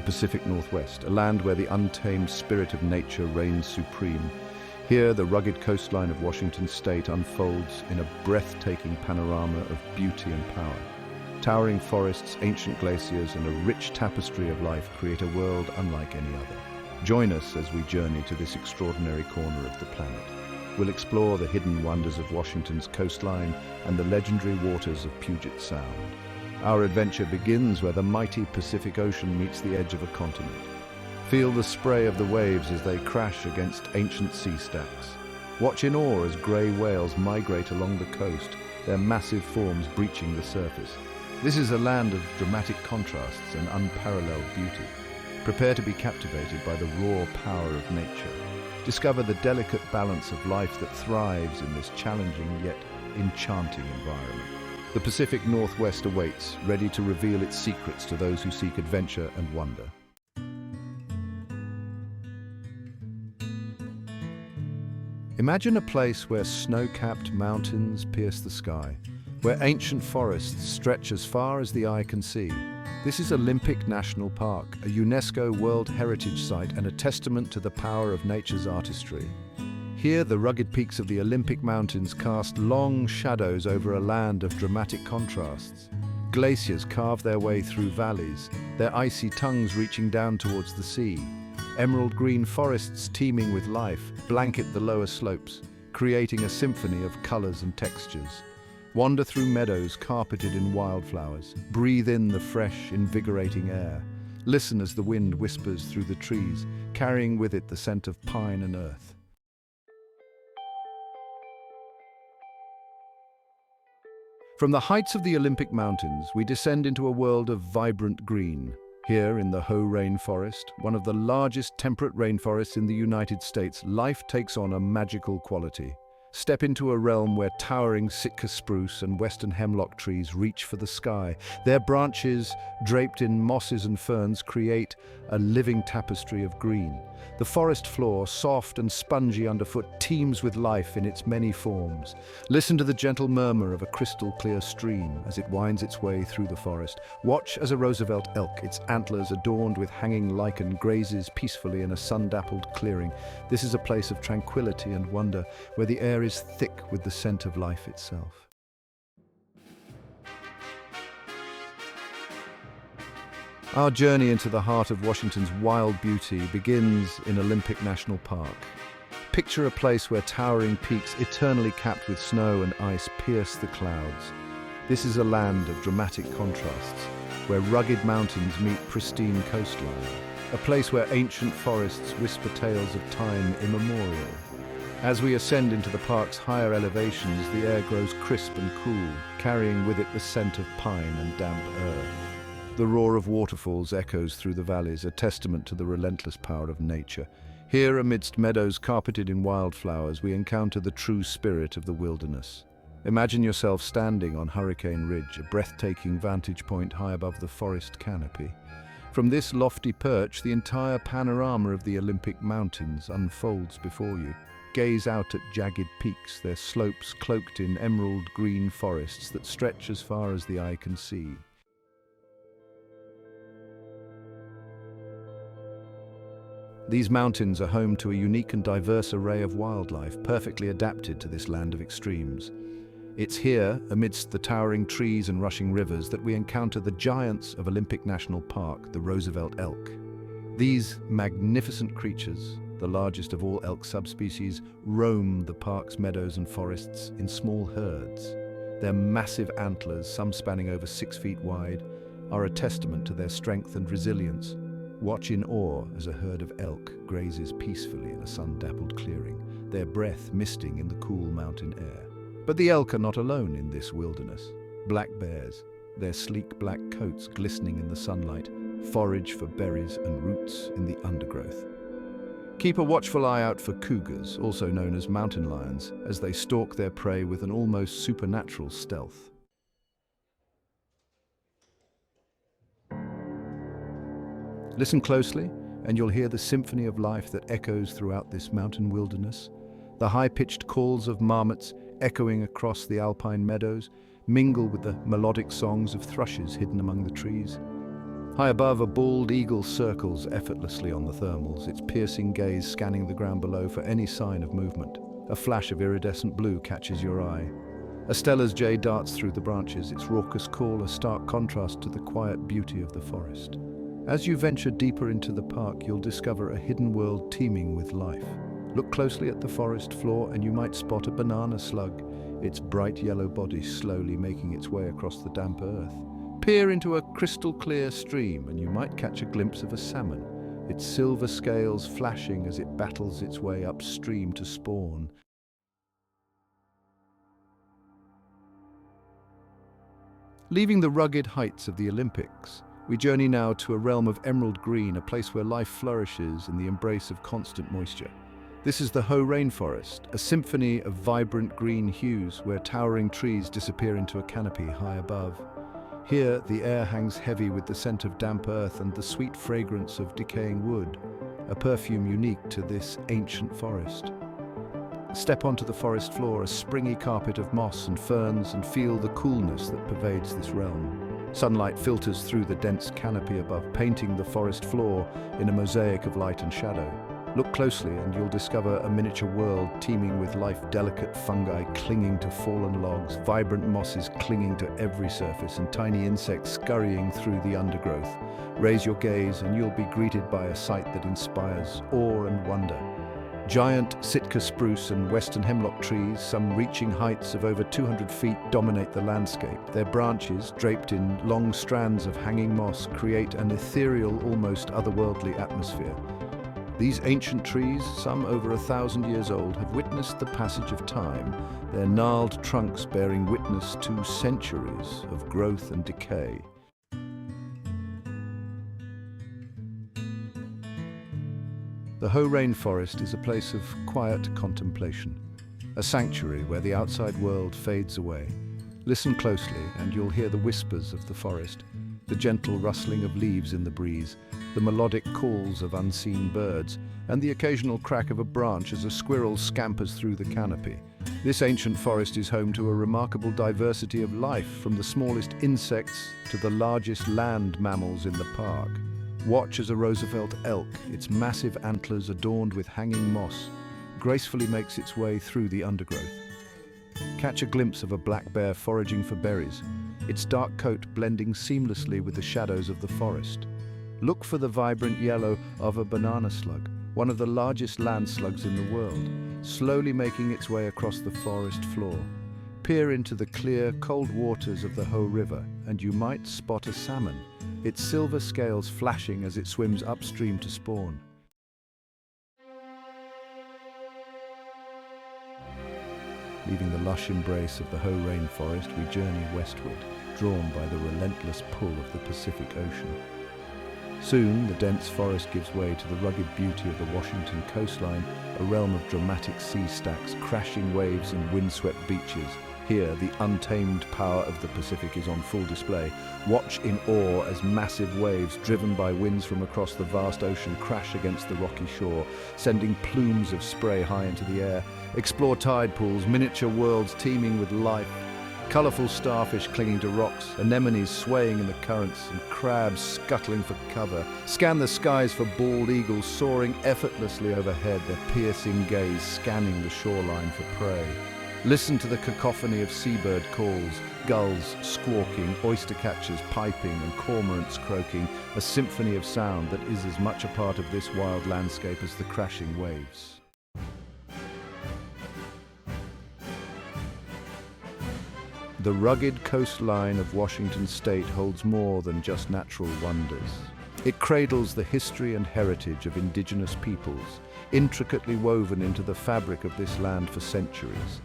Pacific Northwest, a land where the untamed spirit of nature reigns supreme. Here, the rugged coastline of Washington state unfolds in a breathtaking panorama of beauty and power. Towering forests, ancient glaciers, and a rich tapestry of life create a world unlike any other. Join us as we journey to this extraordinary corner of the planet. We'll explore the hidden wonders of Washington's coastline and the legendary waters of Puget Sound. Our adventure begins where the mighty Pacific Ocean meets the edge of a continent. Feel the spray of the waves as they crash against ancient sea stacks. Watch in awe as grey whales migrate along the coast, their massive forms breaching the surface. This is a land of dramatic contrasts and unparalleled beauty. Prepare to be captivated by the raw power of nature. Discover the delicate balance of life that thrives in this challenging yet enchanting environment. The Pacific Northwest awaits, ready to reveal its secrets to those who seek adventure and wonder. Imagine a place where snow-capped mountains pierce the sky, where ancient forests stretch as far as the eye can see. This is Olympic National Park, a UNESCO World Heritage Site and a testament to the power of nature's artistry. Here, the rugged peaks of the Olympic Mountains cast long shadows over a land of dramatic contrasts. Glaciers carve their way through valleys, their icy tongues reaching down towards the sea. Emerald green forests teeming with life blanket the lower slopes, creating a symphony of colors and textures. Wander through meadows carpeted in wildflowers. Breathe in the fresh, invigorating air. Listen as the wind whispers through the trees, carrying with it the scent of pine and earth. From the heights of the Olympic Mountains, we descend into a world of vibrant green. Here in the Hoh Rain Forest, one of the largest temperate rainforests in the United States, life takes on a magical quality. Step into a realm where towering Sitka spruce and western hemlock trees reach for the sky. Their branches, draped in mosses and ferns, create a living tapestry of green. The forest floor, soft and spongy underfoot, teems with life in its many forms. Listen to the gentle murmur of a crystal-clear stream as it winds its way through the forest. Watch as a Roosevelt elk, its antlers adorned with hanging lichen, grazes peacefully in a sun-dappled clearing. This is a place of tranquility and wonder, where the air is thick with the scent of life itself. Our journey into the heart of Washington's wild beauty begins in Olympic National Park. Picture a place where towering peaks eternally capped with snow and ice pierce the clouds. This is a land of dramatic contrasts, where rugged mountains meet pristine coastline, a place where ancient forests whisper tales of time immemorial. As we ascend into the park's higher elevations, the air grows crisp and cool, carrying with it the scent of pine and damp earth. The roar of waterfalls echoes through the valleys, a testament to the relentless power of nature. Here, amidst meadows carpeted in wildflowers, we encounter the true spirit of the wilderness. Imagine yourself standing on Hurricane Ridge, a breathtaking vantage point high above the forest canopy. From this lofty perch, the entire panorama of the Olympic Mountains unfolds before you. Gaze out at jagged peaks, their slopes cloaked in emerald green forests that stretch as far as the eye can see. These mountains are home to a unique and diverse array of wildlife, perfectly adapted to this land of extremes. It's here, amidst the towering trees and rushing rivers, that we encounter the giants of Olympic National Park, the Roosevelt elk. These magnificent creatures, the largest of all elk subspecies, roam the park's meadows and forests in small herds. Their massive antlers, some spanning over 6 feet wide, are a testament to their strength and resilience. Watch in awe as a herd of elk grazes peacefully in a sun-dappled clearing, their breath misting in the cool mountain air. But the elk are not alone in this wilderness. Black bears, their sleek black coats glistening in the sunlight, forage for berries and roots in the undergrowth. Keep a watchful eye out for cougars, also known as mountain lions, as they stalk their prey with an almost supernatural stealth. Listen closely, and you'll hear the symphony of life that echoes throughout this mountain wilderness. The high-pitched calls of marmots echoing across the alpine meadows mingle with the melodic songs of thrushes hidden among the trees. High above, a bald eagle circles effortlessly on the thermals, its piercing gaze scanning the ground below for any sign of movement. A flash of iridescent blue catches your eye. A Stella's jay darts through the branches, its raucous call a stark contrast to the quiet beauty of the forest. As you venture deeper into the park, you'll discover a hidden world teeming with life. Look closely at the forest floor and you might spot a banana slug, its bright yellow body slowly making its way across the damp earth. Peer into a crystal-clear stream and you might catch a glimpse of a salmon, its silver scales flashing as it battles its way upstream to spawn. Leaving the rugged heights of the Olympics, we journey now to a realm of emerald green, a place where life flourishes in the embrace of constant moisture. This is the Hoh Rain Forest, a symphony of vibrant green hues where towering trees disappear into a canopy high above. Here, the air hangs heavy with the scent of damp earth and the sweet fragrance of decaying wood, a perfume unique to this ancient forest. Step onto the forest floor, a springy carpet of moss and ferns, and feel the coolness that pervades this realm. Sunlight filters through the dense canopy above, painting the forest floor in a mosaic of light and shadow. Look closely and you'll discover a miniature world teeming with life, delicate fungi clinging to fallen logs, vibrant mosses clinging to every surface, and tiny insects scurrying through the undergrowth. Raise your gaze and you'll be greeted by a sight that inspires awe and wonder. Giant Sitka spruce and western hemlock trees, some reaching heights of over 200 feet, dominate the landscape. Their branches, draped in long strands of hanging moss, create an ethereal, almost otherworldly atmosphere. These ancient trees, some over 1,000 years old, have witnessed the passage of time, their gnarled trunks bearing witness to centuries of growth and decay. The Hoh Rain Forest is a place of quiet contemplation, a sanctuary where the outside world fades away. Listen closely and you'll hear the whispers of the forest, the gentle rustling of leaves in the breeze, the melodic calls of unseen birds, and the occasional crack of a branch as a squirrel scampers through the canopy. This ancient forest is home to a remarkable diversity of life, from the smallest insects to the largest land mammals in the park. Watch as a Roosevelt elk, its massive antlers adorned with hanging moss, gracefully makes its way through the undergrowth. Catch a glimpse of a black bear foraging for berries, its dark coat blending seamlessly with the shadows of the forest. Look for the vibrant yellow of a banana slug, one of the largest land slugs in the world, slowly making its way across the forest floor. Peer into the clear, cold waters of the Hoh River, and you might spot a salmon, its silver scales flashing as it swims upstream to spawn. Leaving the lush embrace of the Hoh Rain Forest, we journey westward, drawn by the relentless pull of the Pacific Ocean. Soon, the dense forest gives way to the rugged beauty of the Washington coastline, a realm of dramatic sea stacks, crashing waves and windswept beaches. Here, the untamed power of the Pacific is on full display. Watch in awe as massive waves, driven by winds from across the vast ocean, crash against the rocky shore, sending plumes of spray high into the air. Explore tide pools, miniature worlds teeming with life. Colourful starfish clinging to rocks, anemones swaying in the currents, and crabs scuttling for cover. Scan the skies for bald eagles soaring effortlessly overhead, their piercing gaze scanning the shoreline for prey. Listen to the cacophony of seabird calls, gulls squawking, oyster catchers piping, and cormorants croaking, a symphony of sound that is as much a part of this wild landscape as the crashing waves. The rugged coastline of Washington State holds more than just natural wonders. It cradles the history and heritage of indigenous peoples, intricately woven into the fabric of this land for centuries.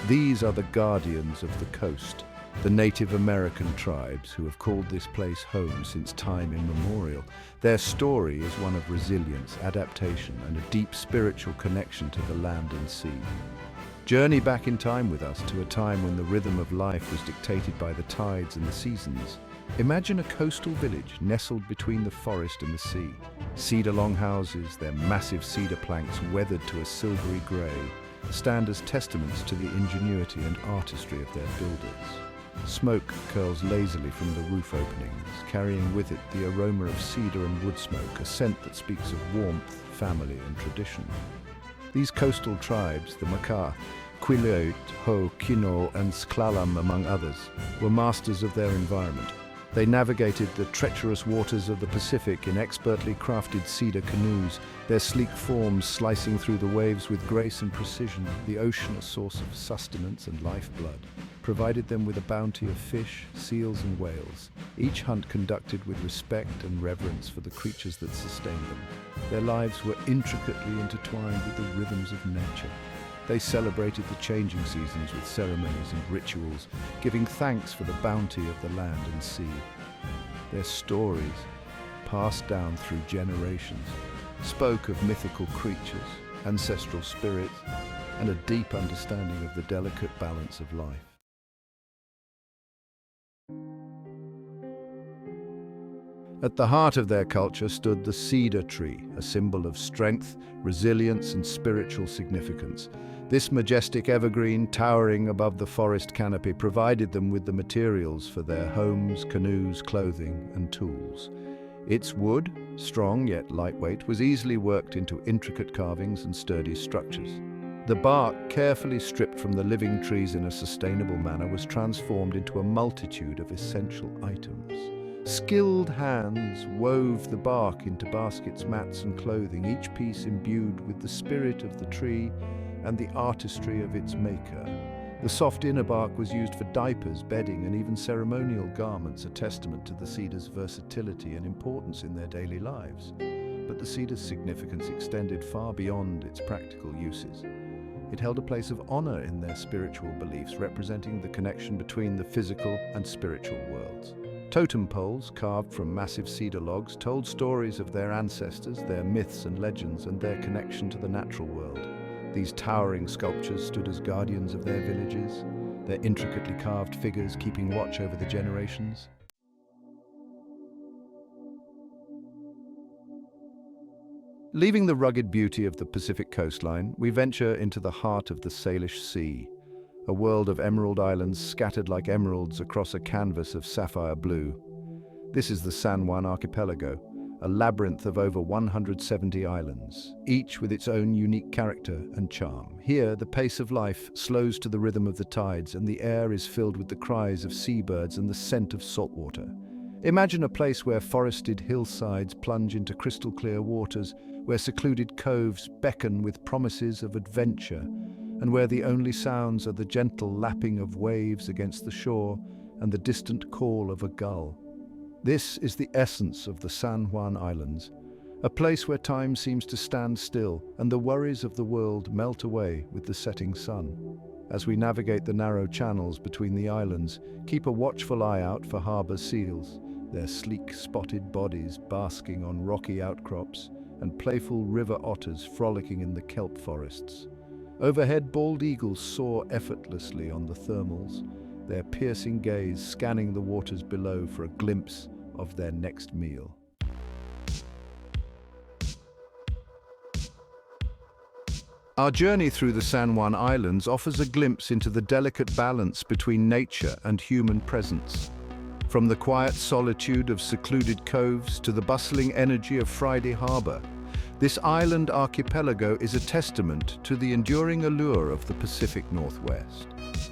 These are the guardians of the coast, the Native American tribes who have called this place home since time immemorial. Their story is one of resilience, adaptation, and a deep spiritual connection to the land and sea. Journey back in time with us to a time when the rhythm of life was dictated by the tides and the seasons. Imagine a coastal village nestled between the forest and the sea. Cedar longhouses, their massive cedar planks weathered to a silvery grey, stand as testaments to the ingenuity and artistry of their builders. Smoke curls lazily from the roof openings, carrying with it the aroma of cedar and wood smoke, a scent that speaks of warmth, family, and tradition. These coastal tribes, the Makah, Quileute, Hoh, Kino, and Sklalam, among others, were masters of their environment. They navigated the treacherous waters of the Pacific in expertly crafted cedar canoes, their sleek forms slicing through the waves with grace and precision. The ocean, a source of sustenance and lifeblood, provided them with a bounty of fish, seals, and whales, each hunt conducted with respect and reverence for the creatures that sustained them. Their lives were intricately intertwined with the rhythms of nature. They celebrated the changing seasons with ceremonies and rituals, giving thanks for the bounty of the land and sea. Their stories, passed down through generations, spoke of mythical creatures, ancestral spirits, and a deep understanding of the delicate balance of life. At the heart of their culture stood the cedar tree, a symbol of strength, resilience, and spiritual significance. This majestic evergreen, towering above the forest canopy, provided them with the materials for their homes, canoes, clothing, and tools. Its wood, strong yet lightweight, was easily worked into intricate carvings and sturdy structures. The bark, carefully stripped from the living trees in a sustainable manner, was transformed into a multitude of essential items. Skilled hands wove the bark into baskets, mats, and clothing, each piece imbued with the spirit of the tree and the artistry of its maker. The soft inner bark was used for diapers, bedding, and even ceremonial garments, a testament to the cedar's versatility and importance in their daily lives. But the cedar's significance extended far beyond its practical uses. It held a place of honor in their spiritual beliefs, representing the connection between the physical and spiritual worlds. Totem poles, carved from massive cedar logs, told stories of their ancestors, their myths and legends, and their connection to the natural world. These towering sculptures stood as guardians of their villages, their intricately carved figures keeping watch over the generations. Leaving the rugged beauty of the Pacific coastline, we venture into the heart of the Salish Sea, a world of emerald islands scattered like emeralds across a canvas of sapphire blue. This is the San Juan Archipelago, a labyrinth of over 170 islands, each with its own unique character and charm. Here, the pace of life slows to the rhythm of the tides, and the air is filled with the cries of seabirds and the scent of salt water. Imagine a place where forested hillsides plunge into crystal-clear waters, where secluded coves beckon with promises of adventure, and where the only sounds are the gentle lapping of waves against the shore and the distant call of a gull. This is the essence of the San Juan Islands, a place where time seems to stand still and the worries of the world melt away with the setting sun. As we navigate the narrow channels between the islands, keep a watchful eye out for harbor seals, their sleek spotted bodies basking on rocky outcrops, and playful river otters frolicking in the kelp forests. Overhead, bald eagles soar effortlessly on the thermals, their piercing gaze scanning the waters below for a glimpse of their next meal. Our journey through the San Juan Islands offers a glimpse into the delicate balance between nature and human presence. From the quiet solitude of secluded coves to the bustling energy of Friday Harbor, this island archipelago is a testament to the enduring allure of the Pacific Northwest.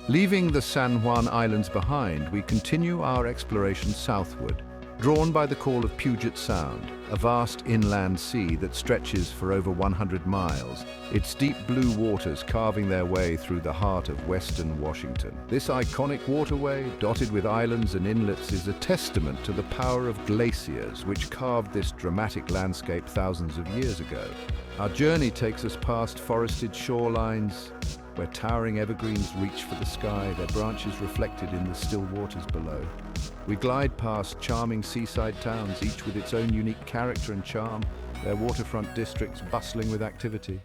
Leaving the San Juan Islands behind, we continue our exploration southward, drawn by the call of Puget Sound, a vast inland sea that stretches for over 100 miles, its deep blue waters carving their way through the heart of western Washington. This iconic waterway, dotted with islands and inlets, is a testament to the power of glaciers which carved this dramatic landscape thousands of years ago. Our journey takes us past forested shorelines, where towering evergreens reach for the sky, their branches reflected in the still waters below. We glide past charming seaside towns, each with its own unique character and charm, their waterfront districts bustling with activity.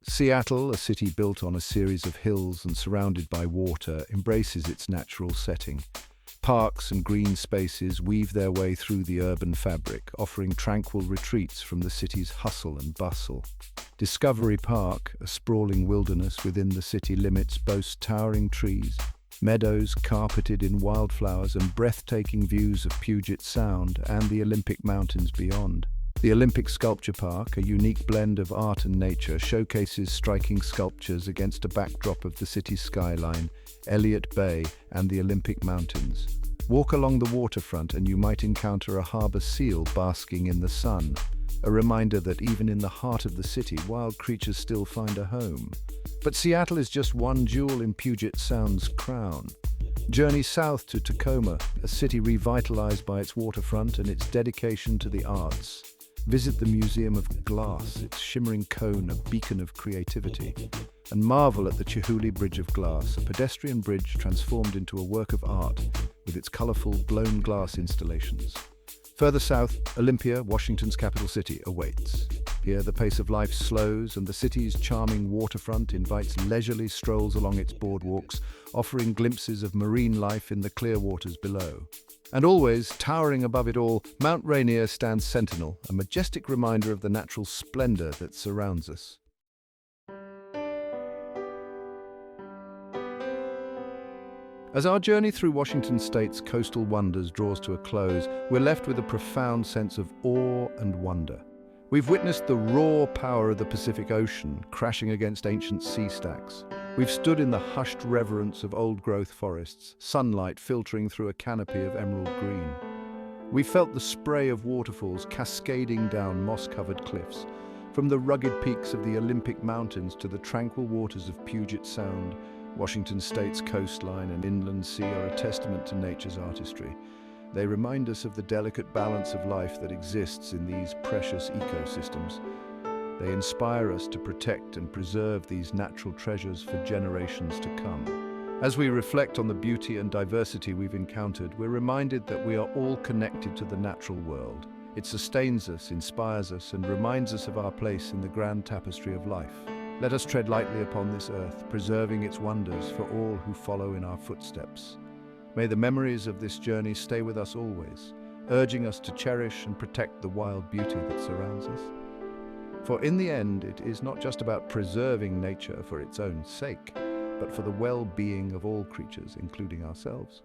Seattle, a city built on a series of hills and surrounded by water, embraces its natural setting. Parks and green spaces weave their way through the urban fabric, offering tranquil retreats from the city's hustle and bustle. Discovery Park, a sprawling wilderness within the city limits, boasts towering trees, meadows carpeted in wildflowers, and breathtaking views of Puget Sound and the Olympic Mountains beyond. The Olympic Sculpture Park, a unique blend of art and nature, showcases striking sculptures against a backdrop of the city's skyline, Elliott Bay, and the Olympic Mountains. Walk along the waterfront and you might encounter a harbor seal basking in the sun, a reminder that even in the heart of the city, wild creatures still find a home. But Seattle is just one jewel in Puget Sound's crown. Journey south to Tacoma, a city revitalized by its waterfront and its dedication to the arts. Visit the Museum of Glass, its shimmering cone a beacon of creativity, and marvel at the Chihuly Bridge of Glass, a pedestrian bridge transformed into a work of art with its colorful blown glass installations. Further south, Olympia, Washington's capital city, awaits. Here, the pace of life slows, and the city's charming waterfront invites leisurely strolls along its boardwalks, offering glimpses of marine life in the clear waters below. And always, towering above it all, Mount Rainier stands sentinel, a majestic reminder of the natural splendor that surrounds us. As our journey through Washington State's coastal wonders draws to a close, we're left with a profound sense of awe and wonder. We've witnessed the raw power of the Pacific Ocean crashing against ancient sea stacks. We've stood in the hushed reverence of old-growth forests, sunlight filtering through a canopy of emerald green. We felt the spray of waterfalls cascading down moss-covered cliffs. From the rugged peaks of the Olympic Mountains to the tranquil waters of Puget Sound, Washington State's coastline and inland sea are a testament to nature's artistry. They remind us of the delicate balance of life that exists in these precious ecosystems. They inspire us to protect and preserve these natural treasures for generations to come. As we reflect on the beauty and diversity we've encountered, we're reminded that we are all connected to the natural world. It sustains us, inspires us, and reminds us of our place in the grand tapestry of life. Let us tread lightly upon this earth, preserving its wonders for all who follow in our footsteps. May the memories of this journey stay with us always, urging us to cherish and protect the wild beauty that surrounds us. For in the end, it is not just about preserving nature for its own sake, but for the well-being of all creatures, including ourselves.